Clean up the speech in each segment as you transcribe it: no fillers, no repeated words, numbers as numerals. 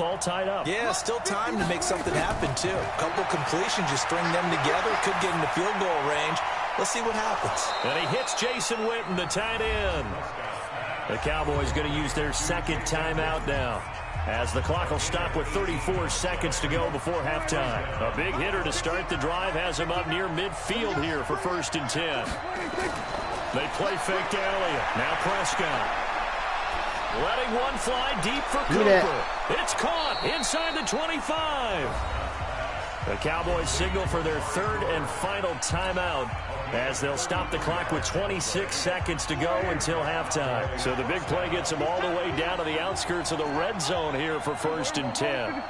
All tied up. Yeah, still time to make something happen, too. A couple completions, just string them together. Could get into field goal range. Let's see what happens. And he hits Jason Witten, the tight end. The Cowboys going to use their second timeout now, as the clock will stop with 34 seconds to go before halftime. A big hitter to start the drive has him up near midfield here for 1st and 10. They play fake to Elliott. Now Prescott. Letting one fly deep for Cooper. It's caught inside the 25. The Cowboys signal for their 3rd and final timeout, as they'll stop the clock with 26 seconds to go until halftime. So the big play gets them all the way down to the outskirts of the red zone here for 1st and 10.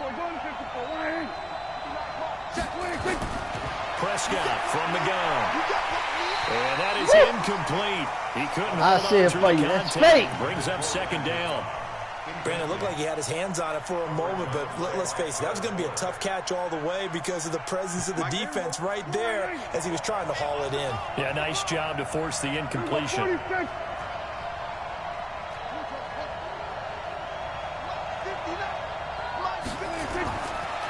Prescott from the gun. And that is incomplete. He couldn't hold on through the contact. Brings up 2nd down. Brandon, it looked like he had his hands on it for a moment, but let's face it, that was going to be a tough catch all the way because of the presence of the defense right there as he was trying to haul it in. Yeah, nice job to force the incompletion.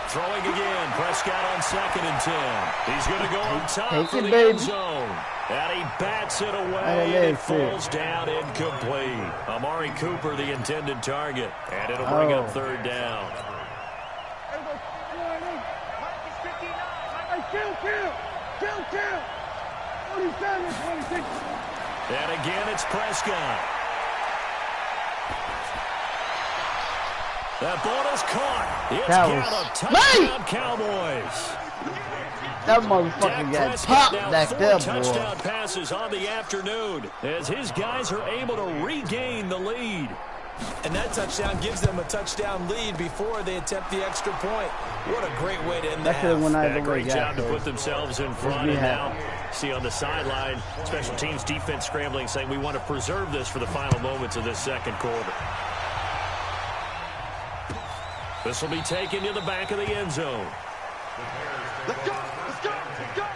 Throwing again, Prescott on 2nd and 10. He's going to go on top for the end zone. And he bats it away, and it falls down incomplete. Amari Cooper, the intended target, and it'll bring up 3rd down. And again, it's Prescott. That ball is caught. It's got a touchdown, Cowboys. That motherfucker got popped back there, boy. 4 touchdown passes on the afternoon as his guys are able to regain the lead. And that touchdown gives them a touchdown lead before they attempt the extra point. What a great way to end the half. Great job to put themselves in front. And now, see on the sideline, special teams defense scrambling, saying we want to preserve this for the final moments of this 2nd quarter. This will be taken to the back of the end zone. Let's go! Let's go! Let's go!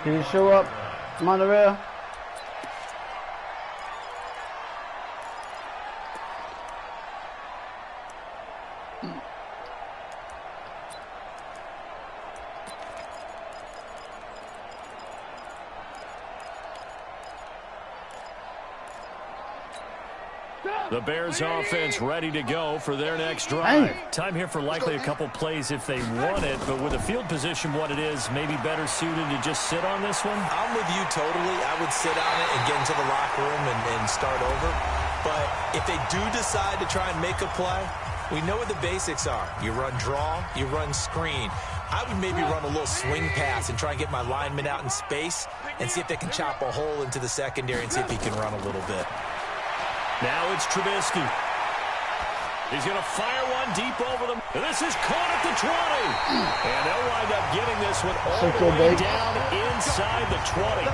Can you show up, Montreal? The Bears offense ready to go for their next drive. Time here for likely a couple plays if they want it, but with the field position what it is, maybe better suited to just sit on this one? I'm with you totally. I would sit on it and get into the locker room and start over. But if they do decide to try and make a play, we know what the basics are. You run draw, you run screen. I would maybe run a little swing pass and try and get my lineman out in space and see if they can chop a hole into the secondary and see if he can run a little bit. Now it's Trubisky. He's going to fire one deep over them. And this is caught at the 20. And they'll wind up getting this one all the way down inside the 20.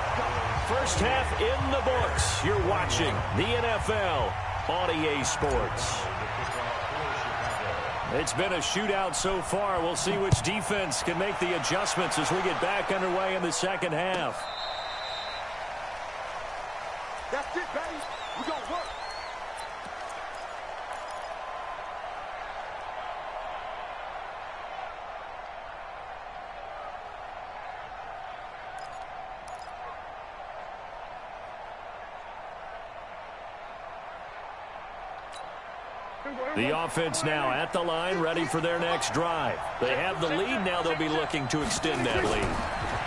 First half in the books. You're watching the NFL on EA Sports. It's been a shootout so far. We'll see which defense can make the adjustments as we get back underway in the 2nd half. That's it, baby. We're going to work. The offense now at the line, ready for their next drive. They have the lead now. They'll be looking to extend that lead.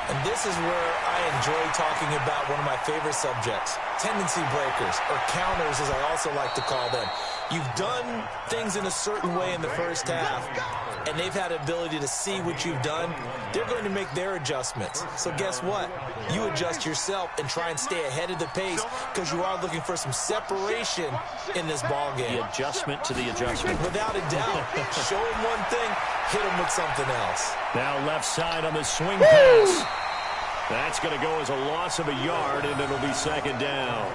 And this is where I enjoy talking about one of my favorite subjects, tendency breakers, or counters as I also like to call them. You've done things in a certain way in the first half, and they've had the ability to see what you've done. They're going to make their adjustments. So guess what? You adjust yourself and try and stay ahead of the pace because you are looking for some separation in this ball game. The adjustment to the adjustment. Without a doubt. Show them one thing, hit them with something else. Now left side on the swing pass. That's going to go as a loss of a yard, and it'll be second down.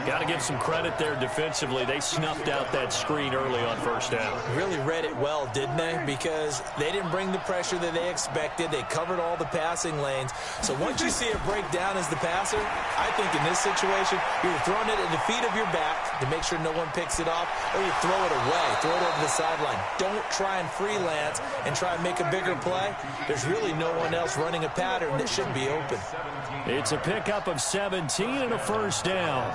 Got to give some credit there defensively. They snuffed out that screen early on first down. Really read it well, didn't they? Because they didn't bring the pressure that they expected. They covered all the passing lanes. So once you see it break down as the passer, I think in this situation, you're throwing it at the feet of your back to make sure no one picks it off, or you throw it away, throw it over the sideline. Don't try and freelance and try and make a bigger play. There's really no one else running a pattern that should be open. It's a pickup of 17 and a first down.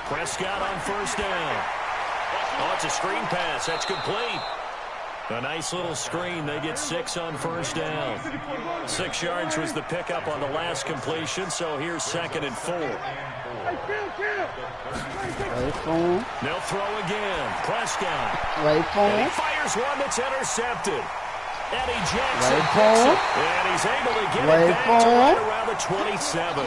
Prescott on first down. Oh, it's a screen pass. That's complete. A nice little screen. They get 6 on first down. 6 yards was the pickup on the last completion, so here's 2nd and 4. They'll throw again. Prescott. And he fires one that's intercepted. Eddie Jackson picks it, and he's able to get it back to right around the 27.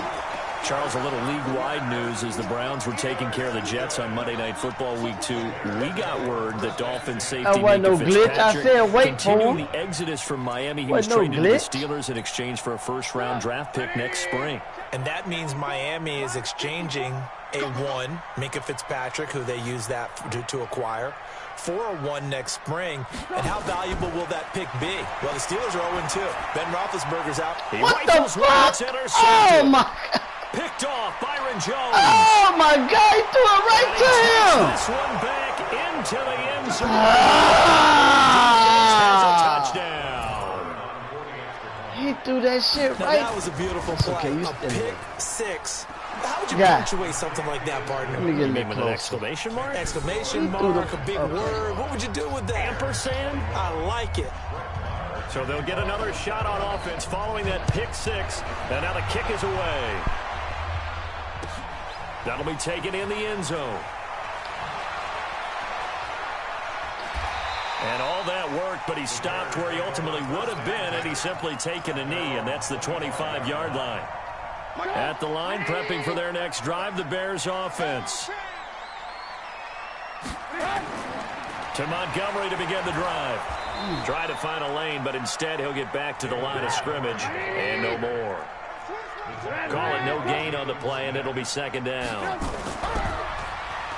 Charles, a little league-wide news as the Browns were taking care of the Jets on Monday Night Football Week 2. We got word that Dolphins safety Minka Fitzpatrick continuing the exodus from Miami. He was traded to the Steelers in exchange for a first-round draft pick next spring. And that means Miami is exchanging a 1, Minka Fitzpatrick, who they used that to acquire, for a 1 next spring. And how valuable will that pick be? Well, the Steelers are 0-2. Ben Roethlisberger's out. What the fuck? Oh, my God. Picked off, Byron Jones. Oh, my God, he threw it right to him. This one back into the end zone. He threw that shit now, right. that was a beautiful play. Okay, a pick 6. How would you punctuate something like that, partner? Let me get a with an exclamation mark? Exclamation mark, a big word. What would you do with that? Ampersand? I like it. So they'll get another shot on offense following that pick 6. And now the kick is away. That'll be taken in the end zone. And all that worked, but he stopped where he ultimately would have been had he simply taken a knee, and that's the 25-yard line. At the line, prepping for their next drive, the Bears offense. To Montgomery to begin the drive. Try to find a lane, but instead he'll get back to the line of scrimmage and no more. Call it no gain on the play, and it'll be second down.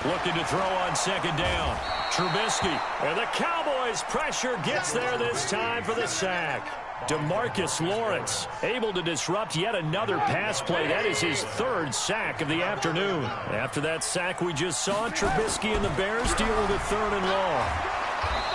Looking to throw on second down. Trubisky, and the Cowboys' pressure gets there this time for the sack. DeMarcus Lawrence able to disrupt yet another pass play. That is his 3rd sack of the afternoon. After that sack we just saw, Trubisky and the Bears deal with a 3rd and long.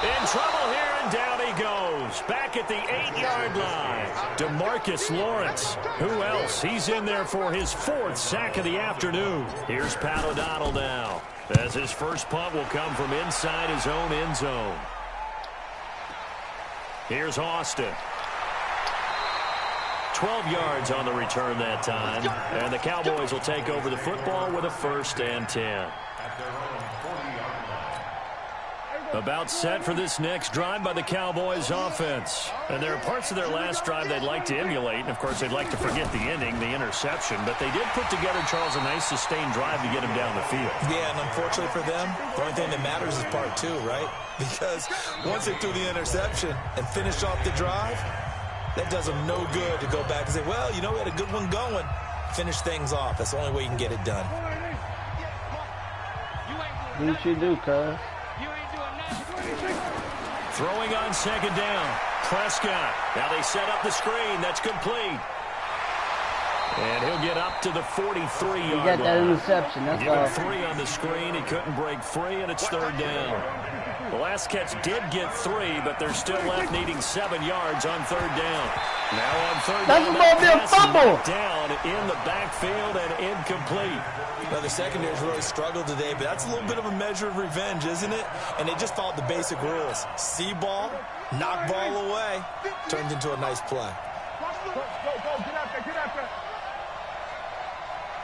In trouble here, and down he goes. Back at the 8-yard line. DeMarcus Lawrence. Who else? He's in there for his 4th sack of the afternoon. Here's Pat O'Donnell now, as his first punt will come from inside his own end zone. Here's Austin. 12 yards on the return that time. And the Cowboys will take over the football with a 1st and 10. About set for this next drive by the Cowboys offense. And there are parts of their last drive they'd like to emulate. And, of course, they'd like to forget the ending, the interception. But they did put together, Charles, a nice sustained drive to get him down the field. Yeah, and unfortunately for them, the only thing that matters is part 2, right? Because once they threw the interception and finished off the drive, that does them no good to go back and say, well, you know, we had a good one going. Finish things off. That's the only way you can get it done. What you do, cuz? Throwing on second down. Prescott. Now they set up the screen. That's complete. And he'll get up to the 43-yard line. He got that interception. That's Give him all. 3 on the screen. He couldn't break free, and it's 3rd down. The last catch did get 3, but they're still left needing 7 yards on 3rd down. Now on 3rd down, That's supposed to be a fumble. Down in the backfield and incomplete. Now, the secondary's really struggled today, but that's a little bit of a measure of revenge, isn't it? And they just followed the basic rules. See ball, knock ball away, turned into a nice play. Go, get out there, get out there.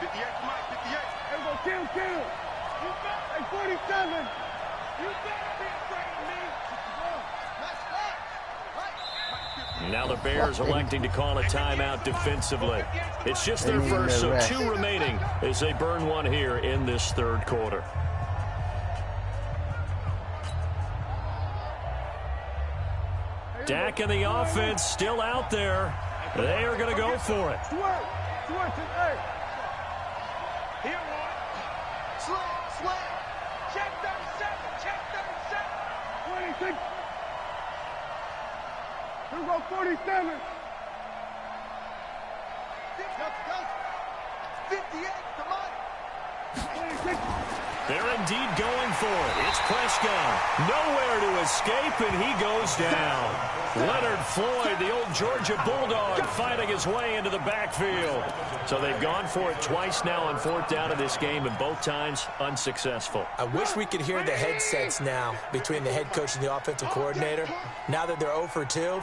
58, Mike, 58. Hey, go, kill. You got, hey, 47. You gotta be afraid of me. Now the Bears electing to call a timeout defensively. It's just their first, so 2 remaining as they burn one here in this 3rd quarter. Dak and the offense still out there. They are going to go for it. Check 37. Check 37. 26. Here we go, 47. 58, come on. 26. They're indeed going for it. It's Prescott. Nowhere to escape, and he goes down. Leonard Floyd, the old Georgia Bulldog, fighting his way into the backfield. So they've gone for it twice now on 4th down in this game, and both times unsuccessful. I wish we could hear the headsets now between the head coach and the offensive coordinator. Now that they're 0 for 2,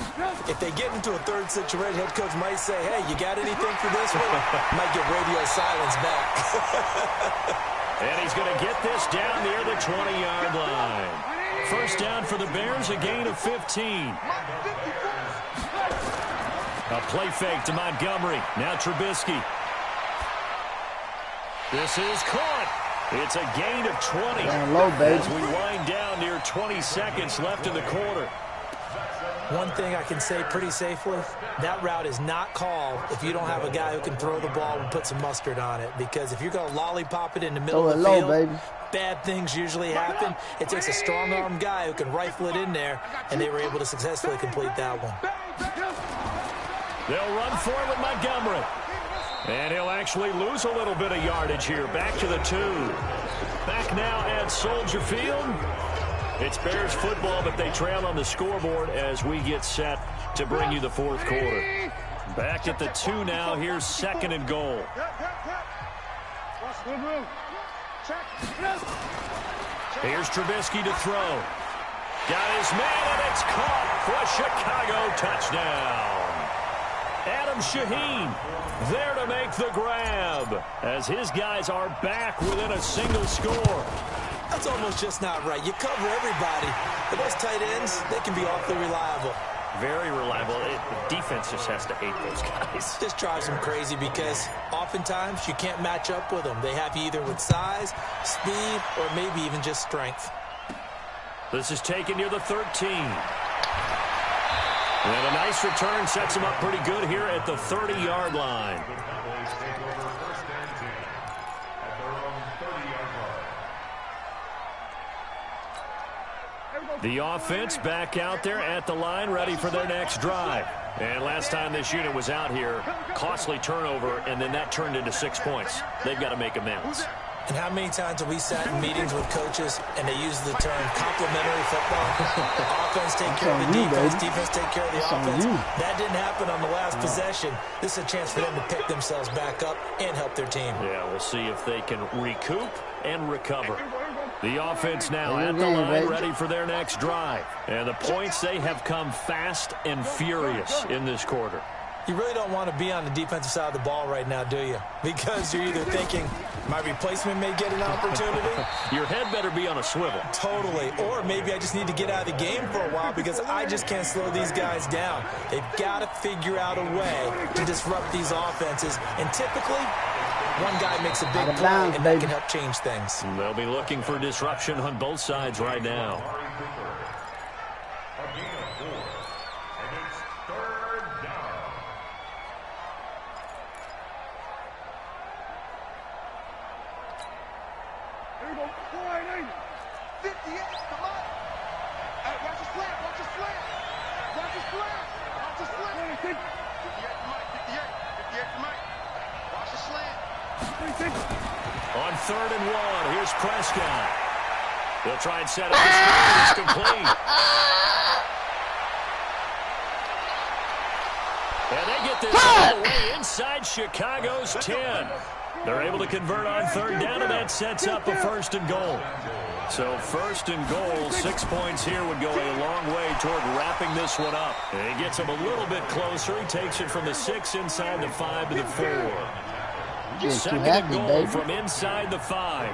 if they get into a third situation, head coach might say, hey, you got anything for this one? Might get radio silence back. And he's going to get this down near the 20-yard line. First down for the Bears, a gain of 15. A play fake to Montgomery. Now Trubisky. This is caught. It's a gain of 20. Low, baby. As we wind down near 20 seconds left in the quarter. One thing I can say pretty safely, that route is not called if you don't have a guy who can throw the ball and put some mustard on it. Because if you're going to lollipop it in the middle of the field, baby. Bad things usually happen. It takes a strong-arm guy who can rifle it in there, and they were able to successfully complete that one. They'll run for it with Montgomery. And he'll actually lose a little bit of yardage here. Back to the 2. Back now at Soldier Field. It's Bears football, but they trail on the scoreboard as we get set to bring you the 4th quarter. Back at the 2 now. Here's 2nd and goal. Here's Trubisky to throw. Got his man, and it's caught for a Chicago touchdown. Adam Shaheen there to make the grab as his guys are back within a single score. That's almost just not right. You cover everybody. But those tight ends, they can be awfully reliable. Very reliable. The defense just has to hate those guys. This drives them crazy because oftentimes you can't match up with them. They have you either with size, speed, or maybe even just strength. This is taken near the 13. And a nice return sets him up pretty good here at the 30-yard line. The offense back out there at the line, ready for their next drive. And last time this unit was out here, costly turnover, and then that turned into 6 points. They've got to make amends. And how many times have we sat in meetings with coaches and they use the term complementary football? Offense take care of the defense, defense take care of the offense. That didn't happen on the last possession. This is a chance for them to pick themselves back up and help their team. Yeah, we'll see if they can recoup and recover. The offense now at the line, ready for their next drive. And the points, they have come fast and furious in this quarter. You really don't want to be on the defensive side of the ball right now, do you? Because you're either thinking, my replacement may get an opportunity. Your head better be on a swivel. Totally. Or maybe I just need to get out of the game for a while because I just can't slow these guys down. They've got to figure out a way to disrupt these offenses. And typically, one guy makes a big play, and that can help change things. They'll be looking for disruption on both sides right now. On 3rd and 1, here's Prescott. They'll try and set up the screen. It's complete. And they get this all the way inside Chicago's 10. They're able to convert on 3rd down, and that sets up a 1st and goal. So 1st and goal, 6 points here would go a long way toward wrapping this one up. And he gets him a little bit closer. He takes it from the 6 inside the 5 to the 4. Second and goal from inside the 5.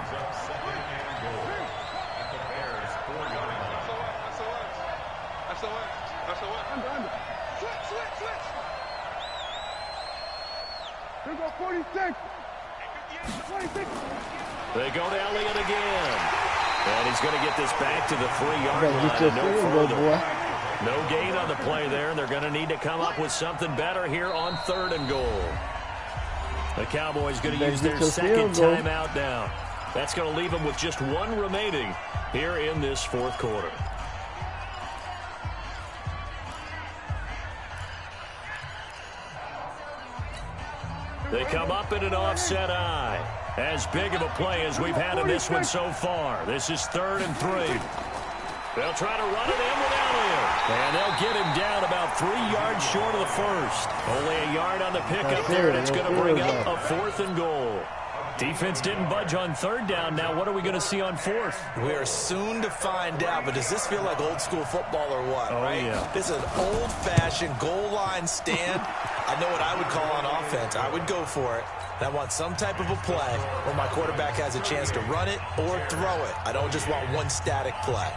Here go 46. 26. They go to Elliott again. And he's going to get this back to the 3-yard line. No further. No gain on the play there, and they're going to need to come up with something better here on 3rd and goal. The Cowboys going to use their second timeout now. That's going to leave them with just 1 remaining here in this 4th quarter. They come up in an offset eye. As big of a play as we've had in this one so far. This is 3rd and 3. They'll try to run it in without him. And they'll get him down about 3 yards short of the first. Only a yard on the pickup there, and it's going to bring up a 4th and goal. Defense didn't budge on 3rd down. Now what are we going to see on 4th? We are soon to find out, but does this feel like old school football or what, right? Yeah. This is an old-fashioned goal line stand. I know what I would call on offense. I would go for it. And I want some type of a play where my quarterback has a chance to run it or throw it. I don't just want one static play.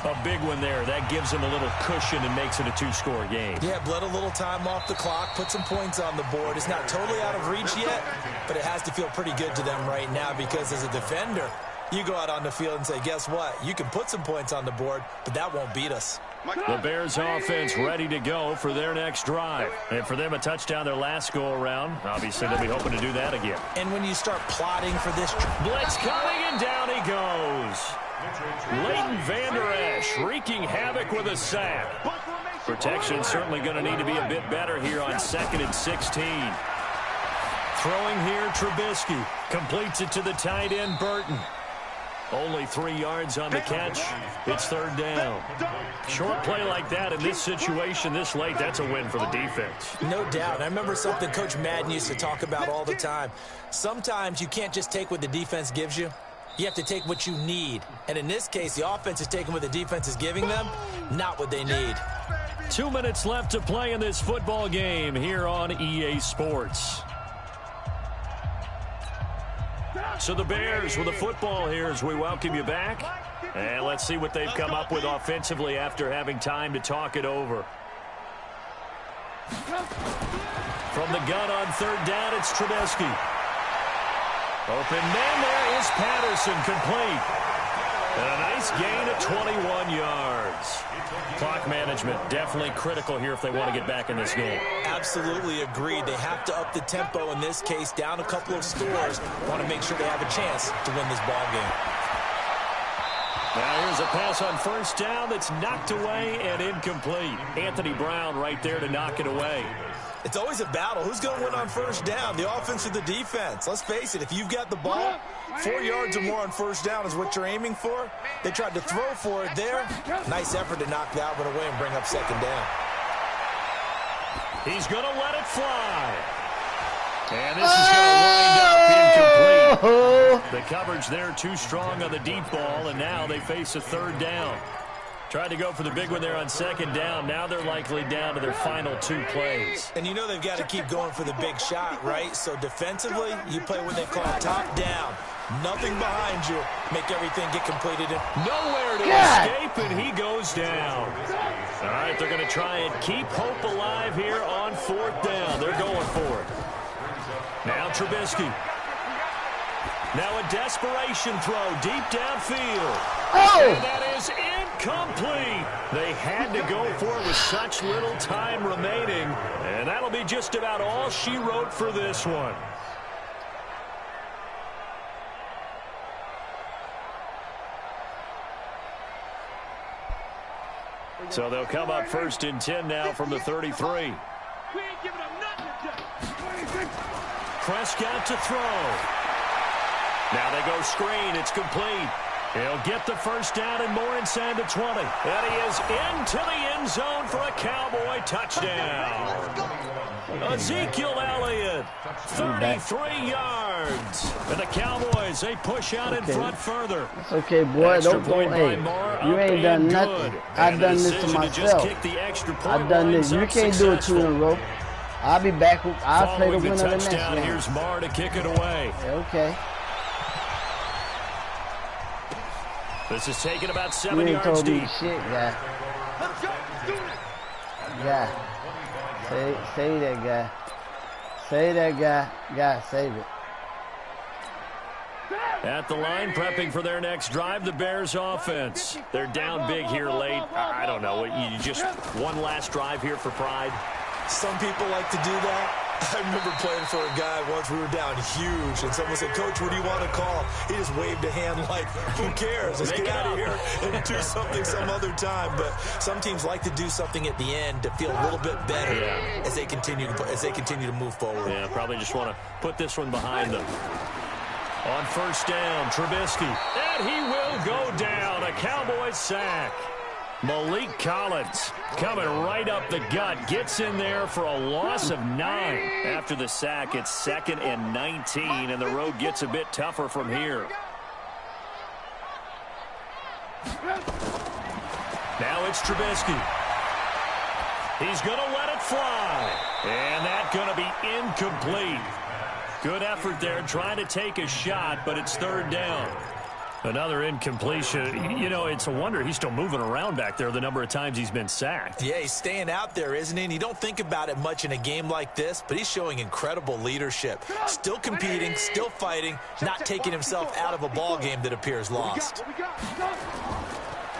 A big one there. That gives him a little cushion and makes it a 2-score game. Yeah, bled a little time off the clock, put some points on the board. It's not totally out of reach yet, but it has to feel pretty good to them right now because as a defender, you go out on the field and say, guess what? You can put some points on the board, but that won't beat us. The Bears offense ready to go for their next drive. And for them, a touchdown their last go-around. Obviously, they'll be hoping to do that again. And when you start plotting for this... Blitz coming, and down he goes. Leighton Vander Esch wreaking havoc with a sack. Protection certainly going to need to be a bit better here on 2nd and 16. Throwing here, Trubisky. Completes it to the tight end, Burton. Only 3 yards on the catch. It's 3rd down. Short play like that in this situation this late, that's a win for the defense. No doubt. I remember something Coach Madden used to talk about all the time. Sometimes you can't just take what the defense gives you. You have to take what you need. And in this case, the offense is taking what the defense is giving them, not what they need. 2 minutes left to play in this football game here on EA Sports. So the Bears with the football here as we welcome you back. And let's see what they've come up with offensively after having time to talk it over. From the gun on 3rd down, it's Trubisky. Open man, there is Patterson, complete. And a nice gain of 21 yards. Clock management definitely critical here if they want to get back in this game. Absolutely agreed. They have to up the tempo in this case, down a couple of scores. Want to make sure they have a chance to win this ball game. Now here's a pass on 1st down that's knocked away and incomplete. Anthony Brown right there to knock it away. It's always a battle. Who's going to win on 1st down, the offense or the defense? Let's face it, if you've got the ball, 4 yards or more on 1st down is what you're aiming for. They tried to throw for it there. Nice effort to knock that one away and bring up 2nd down. He's going to let it fly. And this is going to wind up incomplete. The coverage there too strong on the deep ball, and now they face a 3rd down. Tried to go for the big one there on 2nd down. Now they're likely down to their final 2 plays. And you know they've got to keep going for the big shot, right? So defensively, you play what they call top down. Nothing behind you. Make everything get completed. Nowhere to escape, and he goes down. All right, they're going to try and keep hope alive here on 4th down. They're going for it. Now Trubisky. Now a desperation throw deep downfield. And that is incomplete. They had to go for it with such little time remaining. And that'll be just about all she wrote for this one. So they'll come up 1st and 10 now from the 33. Prescott to throw. Now they go screen. It's complete. He'll get the 1st down and more inside the 20. And he is into the end zone for a Cowboy touchdown. Ezekiel Elliott, 33 yards. And the Cowboys, they push out in front further. It's okay, boy. Don't go, hey, you ain't done nothing. I've done this to myself. I've done this. You can't do it 2 in a row. I'll be back. I'll play the winner of the next game. Here's Marr to kick it away. Okay. This is taken about 7 yards deep. Shit, guy. Yeah. Say that guy. Say that guy. Guy, save it. At the line, prepping for their next drive, the Bears offense. They're down big here late. I don't know. You just one last drive here for pride. Some people like to do that. I remember playing for a guy once. We were down huge, and someone said, "Coach, what do you want to call?" He just waved a hand like, who cares? Let's get out of here and do something some other time. But some teams like to do something at the end to feel a little bit better as they continue to move forward. Yeah, probably just want to put this one behind them. On first down, Trubisky. And he will go down. A Cowboys sack. Malik Collins coming right up the gut. Gets in there for a loss of 9. After the sack, it's 2nd and 19, and the road gets a bit tougher from here. Now it's Trubisky. He's going to let it fly. And that's going to be incomplete. Good effort there trying to take a shot, but it's 3rd down. Another incompletion. You know, it's a wonder he's still moving around back there the number of times he's been sacked. Yeah, he's staying out there, isn't he? And you don't think about it much in a game like this, but he's showing incredible leadership. Still competing, still fighting, not taking himself out of a ball game that appears lost.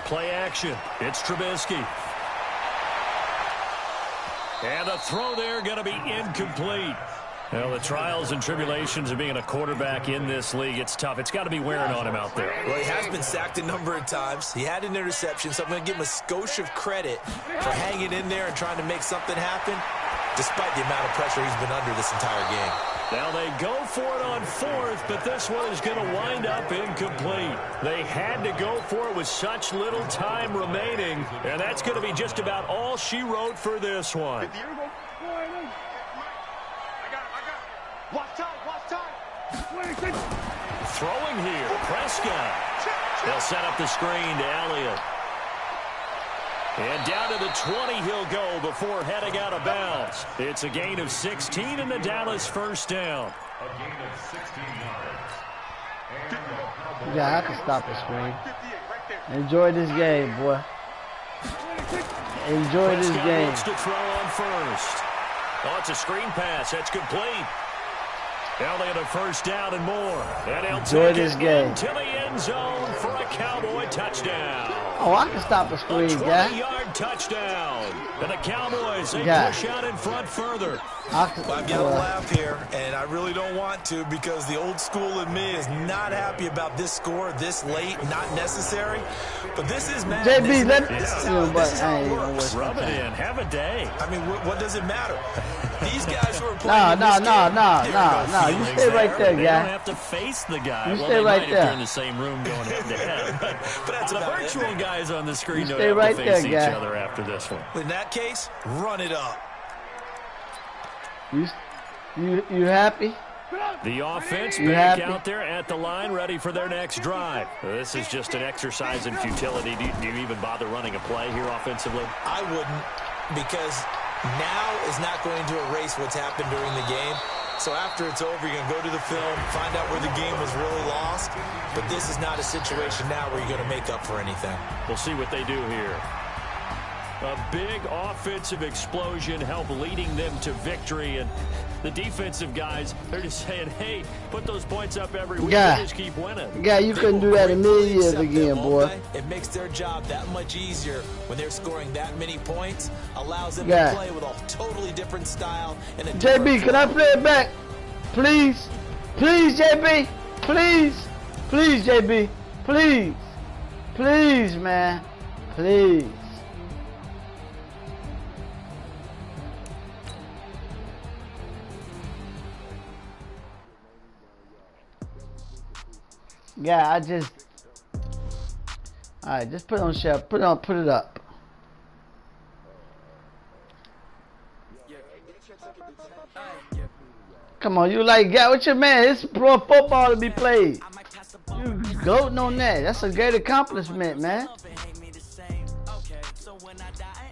Play action. It's Trubisky. And the throw there going to be incomplete. Well, the trials and tribulations of being a quarterback in this league, it's tough. It's got to be wearing on him out there. Well, he has been sacked a number of times. He had an interception, so I'm going to give him a skosh of credit for hanging in there and trying to make something happen, despite the amount of pressure he's been under this entire game. Now they go for it on 4th, but this one is going to wind up incomplete. They had to go for it with such little time remaining, and that's going to be just about all she wrote for this one. Throwing here, Prescott. They'll set up the screen to Elliott. And down to the 20 he'll go before heading out of bounds. It's a gain of 16 and the Dallas first down. A gain of 16 yards. Yeah, I can stop the screen. Enjoy this game, boy. Enjoy this game. Wants to throw on first. Oh, it's a screen pass. That's complete. Now they get a first down and more. And he'll take it into the end zone for a Cowboy touchdown. Oh, I can stop the screen, guy. 20-yard touchdown. And the Cowboys, they push out in front further. I'm going to laugh here, and I really don't want to because the old school in me is not happy about this score this late, not necessary. But this is mad. JB, this is how it works. Rub it in. Have a day. I mean, what does it matter? These guys who are playing No. You stay right there, guy. They don't have to face the guy. You stay right there. If they're in the same room going head-to-head. But that's the virtual guys on the screen don't stay have to face there, each other after this one. In that case, run it up. You happy? The offense back out there at the line, ready for their next drive. This is just an exercise in futility. Do you even bother running a play here offensively? I wouldn't, because now is not going to erase what's happened during the game. So after it's over, you're going to go to the film, find out where the game was really lost. But this is not a situation now where you're going to make up for anything. We'll see what they do here. A big offensive explosion help leading them to victory. And the defensive guys, they're just saying, hey, put those points up every week and just keep winning. Yeah, you couldn't do that a million years again, boy. It makes their job that much easier when they're scoring that many points. Allows them to play with a totally different style. And JB, can I play it back? Please? Please, JB? Please? Please, JB? Please? Please, man. Please. Yeah, I just. All right, just put it on shelf. Put it up. Come on, you like, yeah, what your man? It's pro football to be played. You goating on that. That's a great accomplishment, man.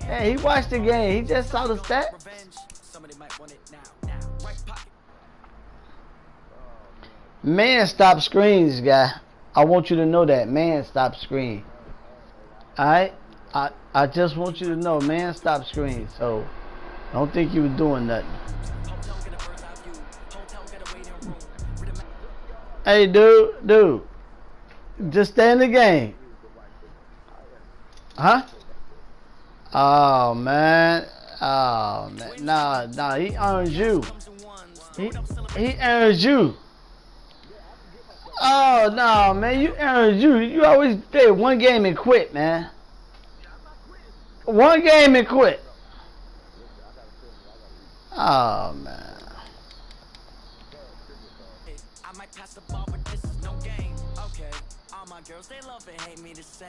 Hey, he watched the game. He just saw the stats. Man, stop screens, guy. I want you to know that. Man, stop screen. Alright? I just want you to know, man, stop screen. So, don't think you were doing nothing. Hey, dude, just stay in the game. Huh? Oh man, nah, he earns you. He earns you. Oh no, man, you earned you. You always play one game and quit, man. One game and quit. Oh man. I might pass the ball, but this is no game. Okay, all my girls they love and hate me the same.